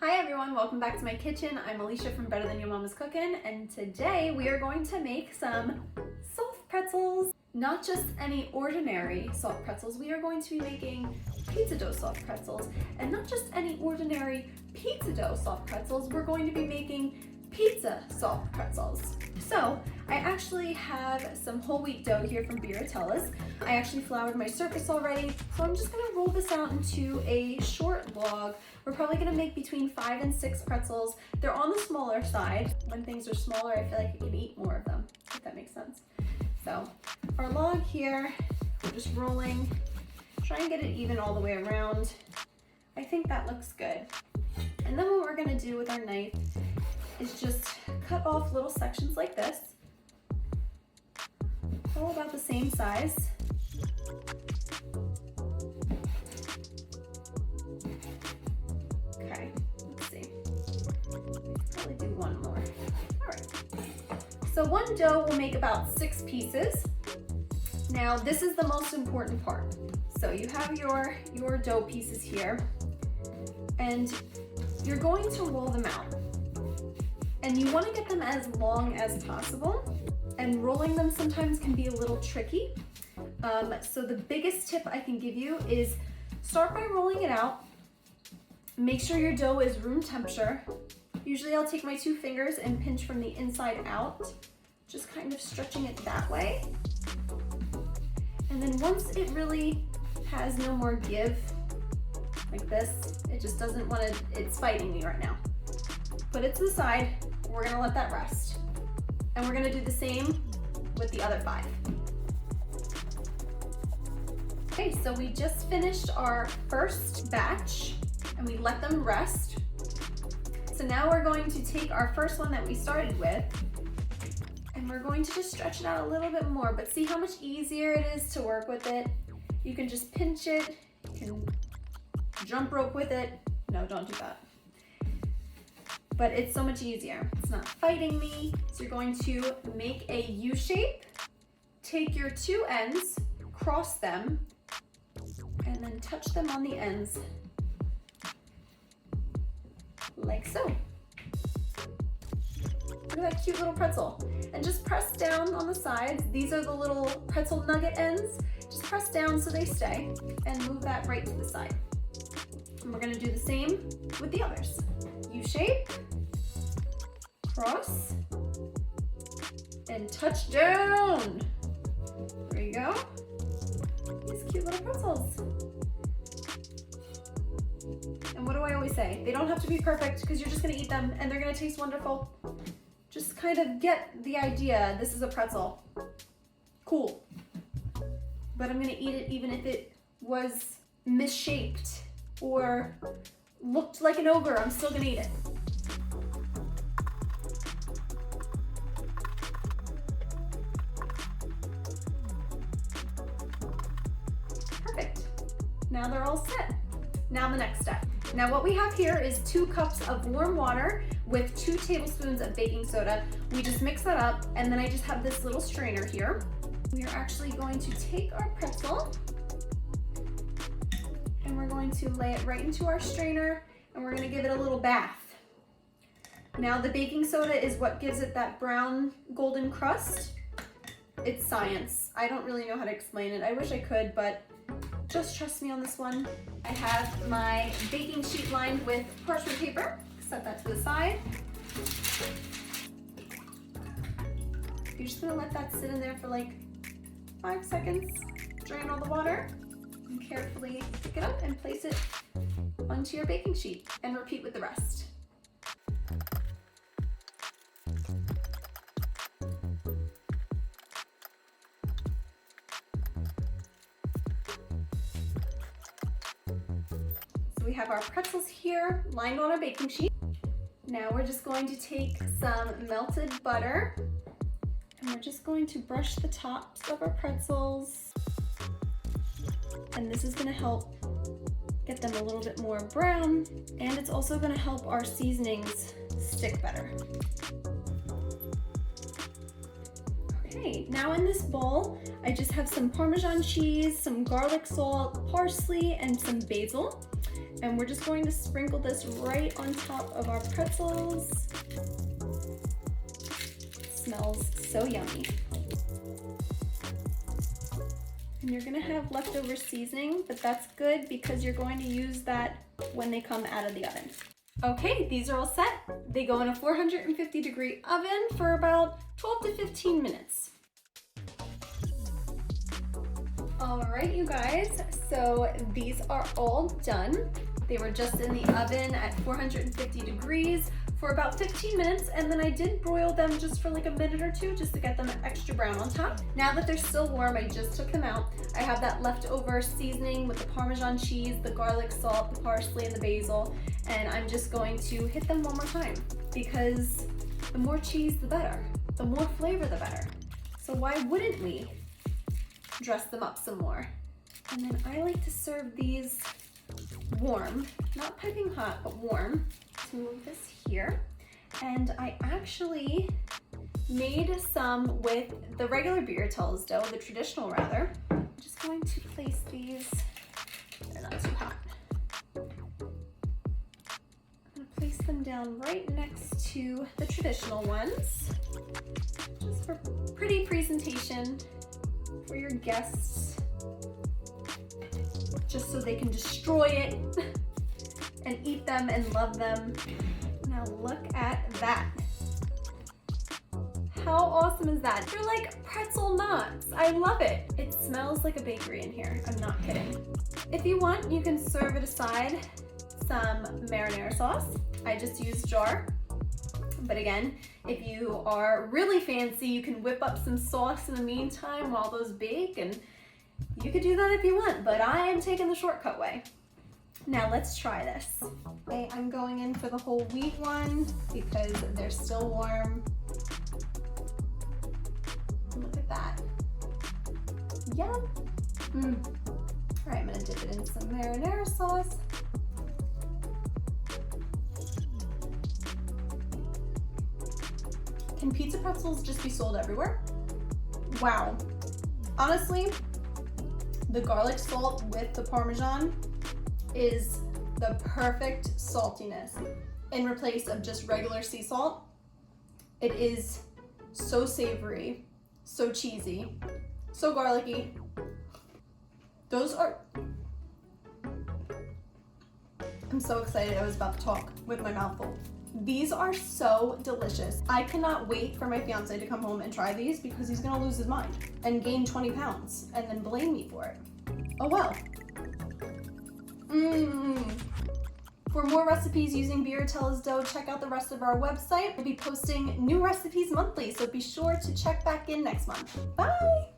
Hi everyone, welcome back to my kitchen. I'm Alicia from Better Than Your Mama's Cooking, and today we are going to make some soft pretzels. Not just any ordinary soft pretzels, we are going to be making pizza dough soft pretzels. And not just any ordinary pizza dough soft pretzels, we're going to be making pizza soft pretzels. So I actually have some whole wheat dough here from Biratella's. I actually floured my surface already, so I'm just gonna roll this out into a short log. We're probably gonna make between 5 and 6 pretzels. They're on the smaller side. When things are smaller, I feel like I can eat more of them, if that makes sense. So our log here, we're just rolling. Try and get it even all the way around. I think that looks good. And then what we're gonna do with our knife is just cut off little sections like this, all about the same size. Okay, let's see. Probably do one more. All right. So one dough will make about 6 pieces. Now this is the most important part. So you have your dough pieces here, and you're going to roll them out. And you want to get them as long as possible, and rolling them sometimes can be a little tricky. So the biggest tip I can give you is start by rolling it out. Make sure your dough is room temperature. Usually I'll take my 2 fingers and pinch from the inside out, just kind of stretching it that way. And then once it really has no more give, like this, it just doesn't want to, it's fighting me right now. Put it to the side. We're gonna let that rest. And we're gonna do the same with the other 5. Okay, so we just finished our first batch and we let them rest. So now we're going to take our first one that we started with and we're going to just stretch it out a little bit more, but see how much easier it is to work with it. You can just pinch it, you can jump rope with it. No, don't do that. But it's so much easier. It's not fighting me. So you're going to make a U shape, take your 2 ends, cross them, and then touch them on the ends, like so. Look at that cute little pretzel. And just press down on the sides. These are the little pretzel nugget ends. Just press down so they stay, and move that right to the side. And we're gonna do the same with the others. U shape, cross, and touch down. There you go. These cute little pretzels. And what do I always say? They don't have to be perfect because you're just gonna eat them and they're gonna taste wonderful. Just kind of get the idea. This is a pretzel. Cool. But I'm gonna eat it even if it was misshaped or looked like an ogre. I'm still gonna eat it. Perfect. Now they're all set. Now the next step. Now what we have here is 2 cups of warm water with 2 tablespoons of baking soda. We just mix that up, and then I just have this little strainer here. We are actually going to take our pretzel and we're going to lay it right into our strainer, and we're gonna give it a little bath. Now the baking soda is what gives it that brown golden crust. It's science. I don't really know how to explain it. I wish I could, but just trust me on this one. I have my baking sheet lined with parchment paper. Set that to the side. You're just gonna let that sit in there for like 5 seconds. Drain all the water and carefully pick it up and place it onto your baking sheet, and repeat with the rest. So we have our pretzels here lined on our baking sheet. Now we're just going to take some melted butter and we're just going to brush the tops of our pretzels. And this is going to help get them a little bit more brown, and it's also going to help our seasonings stick better. Okay, now in this bowl, I just have some Parmesan cheese, some garlic salt, parsley, and some basil. And we're just going to sprinkle this right on top of our pretzels. It smells so yummy. And you're gonna have leftover seasoning, but that's good because you're going to use that when they come out of the oven. Okay, these are all set. They go in a 450-degree oven for about 12 to 15 minutes. All right, you guys, so these are all done. They were just in the oven at 450 degrees for about 15 minutes, and then I did broil them just for like a minute or two just to get them extra brown on top. Now that they're still warm, I just took them out. I have that leftover seasoning with the Parmesan cheese, the garlic salt, the parsley, and the basil, and I'm just going to hit them one more time because the more cheese, the better. The more flavor, the better. So why wouldn't we dress them up some more? And then I like to serve these warm, not piping hot, but warm. To move this here. And I actually made some with the regular Pretzels dough, the traditional rather. I'm just going to place these, they're not too hot. I'm gonna place them down right next to the traditional ones, just for pretty presentation for your guests, just so they can destroy it and eat them and love them. Now look at that. How awesome is that? They're like pretzel knots. I love it. It smells like a bakery in here. I'm not kidding. If you want, you can serve it aside some marinara sauce. I just use jar. But again, if you are really fancy, you can whip up some sauce in the meantime while those bake, and you could do that if you want, but I am taking the shortcut way. Now let's try this. Okay, I'm going in for the whole wheat one because they're still warm. Look at that. Yum. All right, I'm gonna dip it in some marinara sauce. Can pizza pretzels just be sold everywhere? Wow. Honestly, the garlic salt with the Parmesan is the perfect saltiness in replace of just regular sea salt. It is so savory, so cheesy, so garlicky. Those are, I'm so excited. I was about to talk with my mouth full. These are so delicious. I cannot wait for my fiance to come home and try these because he's gonna lose his mind and gain 20 pounds and then blame me for it. Oh well. For more recipes using Pretzels dough, check out the rest of our website. We'll be posting new recipes monthly, so be sure to check back in next month. Bye!